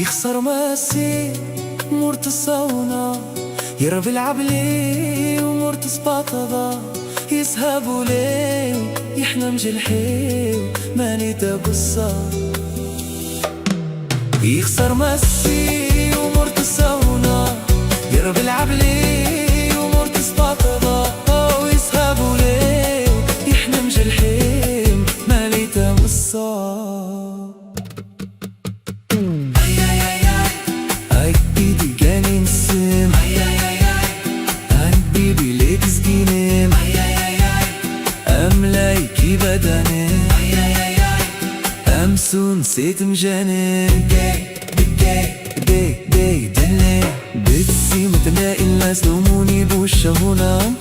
يخسر ماسي مورت الصونا يرب العبلي ومورت سباطضا يسهبوا ليه يحلم جلحي ماني تبصا يخسر ماسي ومورت الصونا يرب العبلي ومورت سباطضا ويسهبوا ليه يحلم جلحي ماني تبصا نسيت مجانين دلي بتسي متلاقي الناس لوموني بوشهونا